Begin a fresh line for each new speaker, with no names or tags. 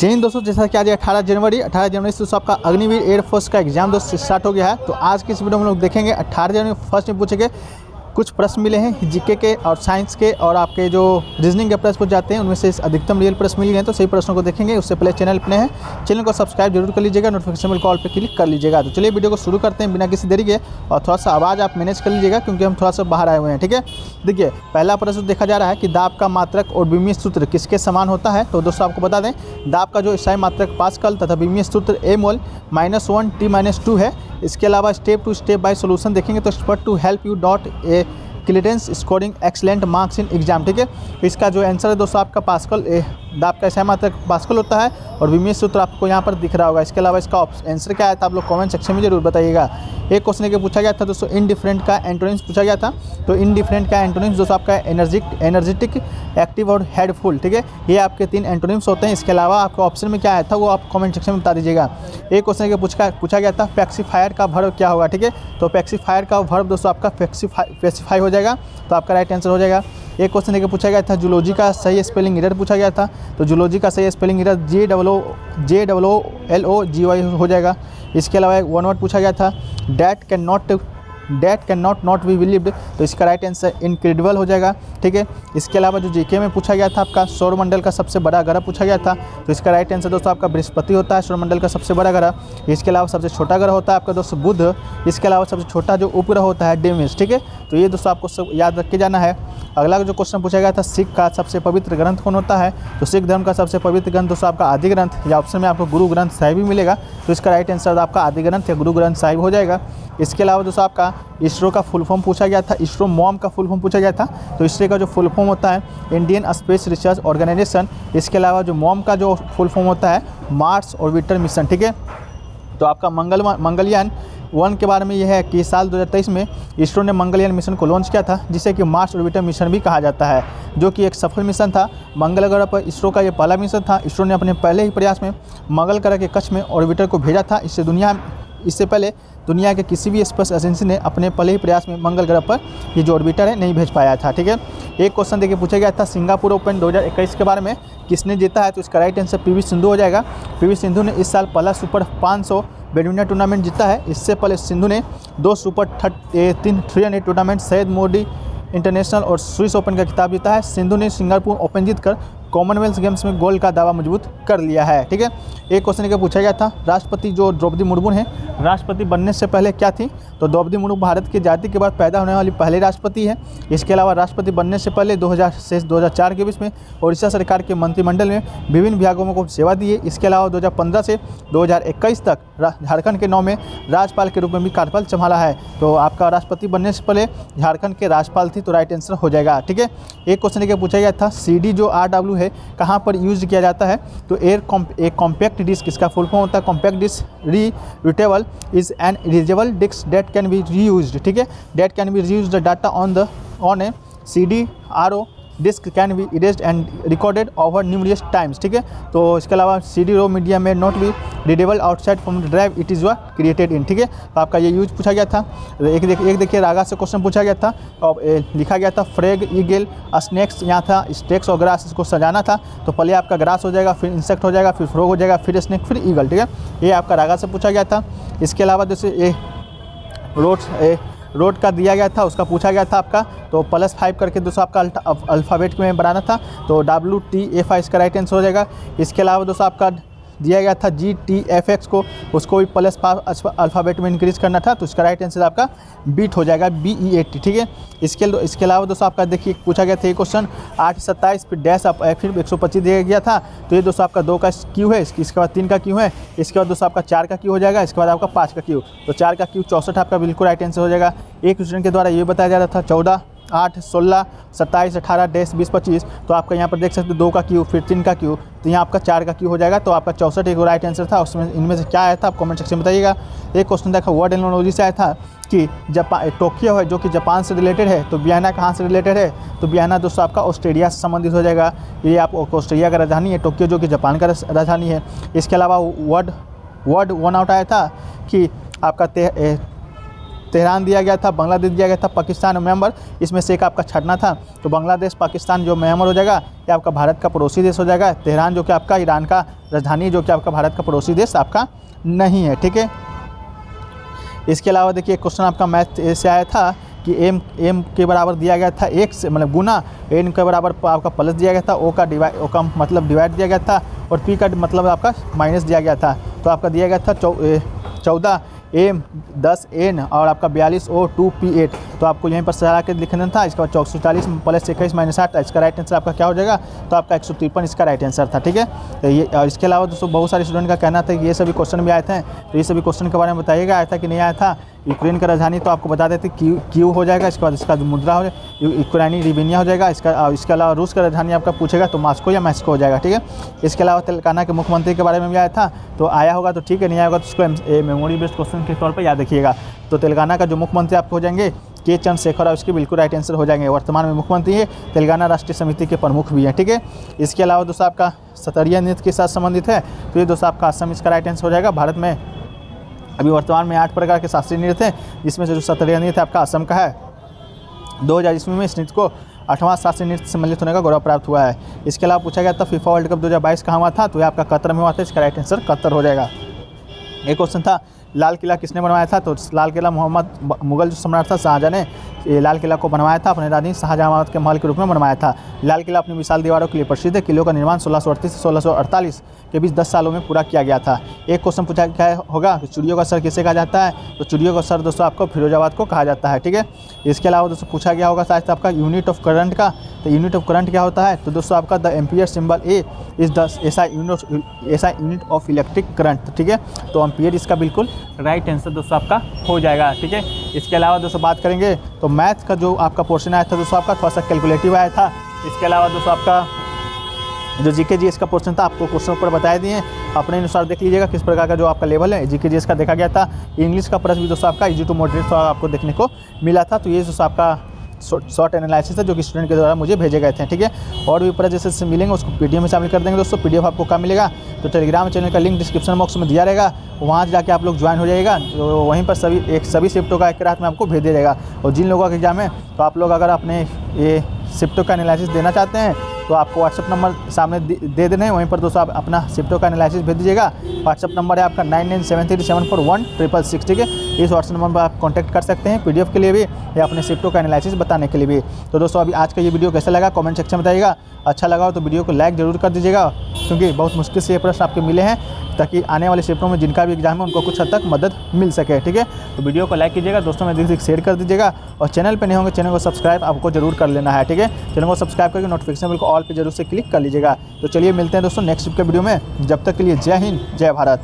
चलिए दोस्तों, जैसा कि आज 18 जनवरी से दोस्तों आपका अग्निवीर एयरफोर्स का एग्जाम दोस्तों स्टार्ट हो गया है। तो आज की इस वीडियो में हम लोग देखेंगे 18 जनवरी फर्स्ट में पूछे गए कुछ प्रश्न मिले हैं जीके के और साइंस के, और आपके जो रीजनिंग के प्रश्न पूछ जाते हैं उनमें से अधिकतम रियल प्रश्न मिल गए हैं। तो सही प्रश्नों को देखेंगे। उससे पहले चैनल अपने हैं, चैनल को सब्सक्राइब जरूर कर लीजिएगा, नोटिफिकेशन बेल कॉल पे क्लिक कर लीजिएगा। तो चलिए वीडियो को शुरू करते हैं बिना किसी देरी के, और थोड़ा सा आवाज़ आप मैनेज कर लीजिएगा क्योंकि हम थोड़ा सा बाहर आए हुए हैं। ठीक है, देखिए पहला प्रश्न देखा जा रहा है कि दाब का मात्रक और विमीय सूत्र किसके समान होता है। तो दोस्तों आपको बता दें, दाब का जो ईसाई मात्रक पास्कल तथा विमीय सूत्र ए मोल -1 T-2 है। इसके अलावा step to step by solution देखेंगे तो expert to help you dot a क्लिडेंस scoring excellent marks in exam. ठीक है, इसका जो आंसर है दोस्तों आपका पास्कल, दाब का ईसाई मात्रक पास्कल होता है और विमीय सूत्र आपको यहाँ पर दिख रहा होगा। इसके अलावा इसका आंसर क्या आया था आप लोग कमेंट सेक्शन में जरूर बताइएगा। एक क्वेश्चन के पूछा गया था दोस्तों, इनडिफरेंट का एंटोनिम्स पूछा गया था। तो इनडिफरेंट का एंटोनिम्स दोस्तों आपका एनर्जेटिक, एक्टिव और हेडफुल। ठीक है, ये आपके 3 एंटोनिम्स होते हैं। इसके अलावा आपका ऑप्शन में क्या आया था वो आप कमेंट सेक्शन में बता दीजिएगा। एक क्वेश्चन के पूछा गया था पैसिफायर का वर्ब क्या होगा। ठीक है, तो पैसिफायर का वर्ब दोस्तों आपका पैसिफाई हो जाएगा, तो आपका राइट आंसर हो जाएगा। एक क्वेश्चन के पूछा गया था जूलॉजी का सही स्पेलिंग एरर पूछा गया था। तो जूलॉजी का सही स्पेलिंग एरर JOOLOGY हो जाएगा। इसके अलावा एक वन वर्ड पूछा गया था that can not be believed, तो इसका राइट आंसर इनक्रेडिबल हो जाएगा। ठीक है, इसके अलावा जो जीके में पूछा गया था आपका सौरमंडल का सबसे बड़ा ग्रह पूछा गया था। तो इसका राइट आंसर दोस्तों आपका बृहस्पति होता है, सौरमंडल का सबसे बड़ा ग्रह। इसके अलावा सबसे छोटा ग्रह होता है आपका दोस्तों बुध। इसके अलावा सबसे छोटा जो उपग्रह होता है डेमिस। ठीक है, तो ये दोस्तों आपको सब याद रख के जाना है। अगला जो क्वेश्चन पूछा गया था सिख का सबसे पवित्र ग्रंथ कौन होता है। तो सिख धर्म का सबसे पवित्र ग्रंथ दोस्तों आपका आदि ग्रंथ, या ऑप्शन में आपको गुरु ग्रंथ साहिब भी मिलेगा। तो इसका राइट आंसर आपका आदि ग्रंथ या गुरु ग्रंथ साहिब हो जाएगा। इसके अलावा दोस्तों आपका इसरो का फुल फॉर्म पूछा गया था, इसरो मॉम का फुल फॉर्म पूछा गया था। तो इसरो का जो फुल फॉर्म होता है इंडियन स्पेस रिसर्च ऑर्गेनाइजेशन। इसके अलावा जो मॉम का जो फुल फॉर्म होता है मार्स ऑर्बिटर मिशन। ठीक है, तो आपका मंगलयान 1 के बारे में यह है कि साल 2023 में इसरो ने मंगलयान मिशन को लॉन्च किया था, जिसे कि मार्स ऑर्बिटर मिशन भी कहा जाता है, जो कि एक सफल मिशन था। मंगल ग्रह पर इसरो का यह पहला मिशन था। इसरो ने अपने पहले ही प्रयास में मंगल ग्रह के कक्ष में ऑर्बिटर को भेजा था। इससे पहले दुनिया के किसी भी स्पेस एजेंसी ने अपने पहले ही प्रयास में मंगल ग्रह पर ये जो ऑर्बिटर है नहीं भेज पाया था। ठीक है, एक क्वेश्चन देखिए पूछा गया था सिंगापुर ओपन 2021 के बारे में किसने जीता है। तो इसका राइट आंसर PV सिंधु हो जाएगा। PV सिंधु ने इस साल पहला सुपर 500 बैडमिंटन टूर्नामेंट जीता है। इससे पहले सिंधु ने 2 super 300 tournament Syed Modi international और स्विस ओपन का खिताब जीता है। सिंधु ने सिंगापुर ओपन जीतकर कॉमनवेल्थ गेम्स में गोल्ड का दावा मजबूत कर लिया है। ठीक है, एक क्वेश्चन का पूछा गया था राष्ट्रपति जो द्रौपदी मुर्मू हैं, राष्ट्रपति बनने से पहले क्या थी। तो द्रौपदी मुर्मू भारत की आज़ादी के बाद पैदा होने वाली पहले राष्ट्रपति है। इसके अलावा राष्ट्रपति बनने से पहले 2000 से 2004 के बीच में उड़ीसा सरकार के मंत्रिमंडल में विभिन्न विभागों को सेवा दी है। इसके अलावा 2015 से 2021 तक झारखंड के 9 में राज्यपाल के रूप में भी कार्यभार संभाला है। तो आपका राष्ट्रपति बनने से पहले झारखंड के राज्यपाल थी, तो राइट आंसर हो जाएगा। ठीक है, एक क्वेश्चन का पूछा गया था CD जो RW है कहाँ पर यूज किया जाता है। तो एक कॉम्पैक्ट डिस्क, इसका फुल फॉर्म होता है compact disc rewritable is an erasable disc that can be reused. ठीक है, that can be reused data on a CD-RO disc can be erased and recorded over numerous times. ठीक है, तो इसके अलावा CD-ROM मीडिया में not be readable outside from the drive it is created in. ठीक है, तो आपका ये यूज पूछा गया था। एक देखिए रागा से क्वेश्चन पूछा गया था और लिखा गया था फ्रेग ईगल स्नैक्स, यहाँ था स्टेक्स और ग्रास, इसको सजाना था। तो पहले आपका ग्रास हो जाएगा, फिर इंसेक्ट हो जाएगा, फिर फ्रॉग हो जाएगा, फिर स्नैक, फिर ईगल। ठीक है, ये आपका रागा से पूछा गया था। इसके अलावा जैसे रोड का दिया गया था, उसका पूछा गया था आपका, तो +5 करके दोस्तों आपका अल्फ़ाबेट में बनाना था। तो WTFI इसका राइट आंसर हो जाएगा। इसके अलावा दोस्तों आपका दिया गया था GTFX को, उसको भी +5 अल्फ़ाबेट में इंक्रीज करना था। तो इसका राइट आंसर आपका बीट हो जाएगा BEAT। ठीक है, इसके अलावा दोस्तों आपका देखिए पूछा गया था ये क्वेश्चन 827 फिर डैश फिर 125 दिया गया था। तो ये दोस्तों आपका 2 का क्यू है, इसके बाद 3 का क्यू है, इसके बाद दोस्तों आपका 4 का क्यू हो जाएगा, इसके बाद आपका 5 का क्यू। तो 4 का क्यू 64 आपका बिल्कुल राइट आंसर हो जाएगा। एक स्टूडेंट के द्वारा ये बताया जा रहा था 14, 8, 16, 27, 18 डैश 20, 25। तो आपका यहाँ पर देख सकते हो 2 का क्यू फिर 3 का क्यू, तो यहाँ आपका 4 का क्यू हो जाएगा। तो आपका 64 एक राइट आंसर था। उसमें इनमें से क्या आया था आप कमेंट सेक्शन में बताइएगा। एक क्वेश्चन देखा वर्ड एनोलॉजी से आया था कि टोक्यो है जो कि जापान से रिलेटेड है, तो वियना कहाँ से रिलेटेड है। तो वियना दोस्तों आपका ऑस्ट्रेलिया से संबंधित हो जाएगा। ये आपको ऑस्ट्रेलिया का राजधानी है, टोक्यो जो कि जापान का राजधानी है। इसके अलावा वर्ड 1 आउट आया था कि आपका तेहरान दिया गया था, बांग्लादेश दिया गया था, पाकिस्तान और म्यांमार, इसमें से एक आपका छाटना था। तो बांग्लादेश, पाकिस्तान जो म्यांमार हो जाएगा, ये आपका भारत का पड़ोसी देश हो जाएगा। तेहरान जो कि आपका ईरान का राजधानी, जो कि आपका भारत का पड़ोसी देश आपका नहीं है, ठीक है। इसके अलावा देखिए क्वेश्चन आपका मैथ से आया था कि एम के बराबर दिया गया था एक से मतलब गुना, एन के बराबर आपका प्लस दिया गया था, ओ का मतलब डिवाइड दिया गया था, और पी का मतलब आपका माइनस दिया गया था। तो आपका दिया गया था 14 एम 10 एन और आपका 42 ओ 2 पी 8। तो आपको यहीं पर सजा के लिखना था। इसके बाद 440 प्लस 21 माइनस 8, इसका राइट आंसर आपका क्या हो जाएगा, तो आपका 153 इसका राइट आंसर था, ठीक है। तो ये और इसके अलावा दोस्तों बहुत सारे स्टूडेंट का कहना था कि ये सभी क्वेश्चन भी आए थे, तो ये सभी क्वेश्चन के बारे में बताइएगा, आया था कि नहीं आया था। यूक्रेन का राजधानी तो आपको बता देते क्यू हो जाएगा। इसके बाद इसका जो मुद्रा हो यूक्रेनी रिवेनिया हो जाएगा। इसके अलावा रूस का राजधानी आपका पूछेगा तो मॉस्को या मैस्को हो जाएगा, ठीक है। इसके अलावा तेलंगाना के मुख्यमंत्री के बारे में भी आया था, तो आया होगा तो ठीक है, नहीं आया होगा तो उसको मेमोरी बेस्ड क्वेश्चन के तौर पर याद रखिएगा। तो तेलंगाना का जो मुख्यमंत्री आपको हो जाएंगे के चंद्रशेखर राव, इसके बिल्कुल राइट आंसर हो जाएंगे। वर्तमान में मुख्यमंत्री है, तेलंगाना राष्ट्रीय समिति के प्रमुख भी हैं, ठीक है। इसके अलावा दोस्तों आपका सतरिया नृत्य के साथ संबंधित है, तो ये दोस्तों आपका असम इसका राइट आंसर हो जाएगा। भारत में अभी वर्तमान में 8 प्रकार के शास्त्रीय नृत्य हैं, जिसमें से जो सतरिया नृत्य आपका असम का है। 2000 ईस्वी में इस नृत्य को 8वां शास्त्रीय नृत्य सम्मिलित होने का गौरव प्राप्त हुआ है। इसके अलावा पूछा गया था फीफा वर्ल्ड कप 2022 कहाँ हुआ था, तो ये आपका कतर में हुआ था। इसका राइट आंसर कतर हो जाएगा। एक क्वेश्चन था लाल किला किसने बनवाया था, तो लाल किला मोहम्मद मुगल जो सम्राट था शाहजहाँ ने ये लाल किला को बनवाया था, अपने रानी शाहजहाँ के महल के रूप में बनवाया था। लाल किला अपनी विशाल दीवारों के लिए प्रसिद्ध है। किलों का निर्माण 1638 से 1648 के बीच 10 सालों में पूरा किया गया था। एक क्वेश्चन पूछा क्या होगा कि चिड़ियों का सर किसे कहा जाता है, तो चिड़ियों का सर दोस्तों आपको फिरोजाबाद को कहा जाता है, ठीक है। इसके अलावा दोस्तों पूछा गया होगा शायद आपका यूनिट ऑफ करंट का, तो यूनिट ऑफ करंट क्या होता है, तो दोस्तों आपका the ampere symbol A is the ऐसा यूनिट ऑफ इलेक्ट्रिक करंट, ठीक है। तो एम्पियर इसका बिल्कुल राइट आंसर दोस्तों आपका हो जाएगा, ठीक है। इसके अलावा दोस्तों बात करेंगे तो मैथ का जो आपका पोर्शन आया था दोस्तों आपका थोड़ा सा कैलकुलेटिव आया था। इसके अलावा दोस्तों आपका जो जीके जीएस का पोर्शन था आपको क्वेश्चन ऊपर बताए दिए, अपने अनुसार देख लीजिएगा किस प्रकार का जो आपका लेवल है जीके जीएस का देखा गया था। इंग्लिश का प्रश्न भी दोस्तों आपका इजी टू मॉडरेट आपको देखने को मिला था। तो ये दोस्तों आपका शॉर्ट एनालिसिस है जो कि स्टूडेंट के द्वारा मुझे भेजे गए थे, ठीक है। और भी प्रश्न जैसे मिलेंगे उसको पीडीएफ में शामिल कर देंगे दोस्तों। पीडीएफ आपको कहाँ मिलेगा, तो टेलीग्राम चैनल का लिंक डिस्क्रिप्शन बॉक्स में दिया रहेगा, वहाँ जाके आप लोग ज्वाइन हो जाइएगा। तो वहीं पर सभी शिफ्टों का एक रात में आपको भेज दिया जाएगा। और जिन लोगों का एग्जाम है तो आप लोग अगर अपने ये शिफ्टों का एनालिसिस देना चाहते हैं तो आपको व्हाट्सअप नंबर सामने दे देने हैं, वहीं पर दोस्तों आप अपना शिफ्टों का एनालिसिस भेज दीजिएगा। व्हाट्सअप नंबर है आपका 9973741666, ठीक है। इस व्हाट्सअप नंबर पर आप कांटेक्ट कर सकते हैं पीडीएफ के लिए भी या अपने शिफ्टों का एनालिसिस बताने के लिए भी। तो दोस्तों अभी आज का ये वीडियो कैसा लगा कमेंट सेक्शन में बताइएगा। अच्छा लगा हो तो वीडियो को लाइक जरूर कर दीजिएगा, क्योंकि बहुत मुश्किल से ये प्रश्न आपके मिले हैं, ताकि आने वाले शिफ्टों में जिनका भी एग्जाम है उनको कुछ हद तक मदद मिल सके, ठीक है। तो वीडियो को लाइक कीजिएगा, दोस्तों में दिल से शेयर कर दीजिएगा, और चैनल पे नहीं होंगे चैनल को सब्सक्राइब आपको जरूर कर लेना है, ठीक है। चैनल को सब्सक्राइब करके नोटिफिकेशन बिल को ऑल पे जरूर से क्लिक कर लीजिएगा। तो चलिए मिलते हैं दोस्तों नेक्स्ट वीक के वीडियो में, जब तक के लिए जय हिंद जय भारत।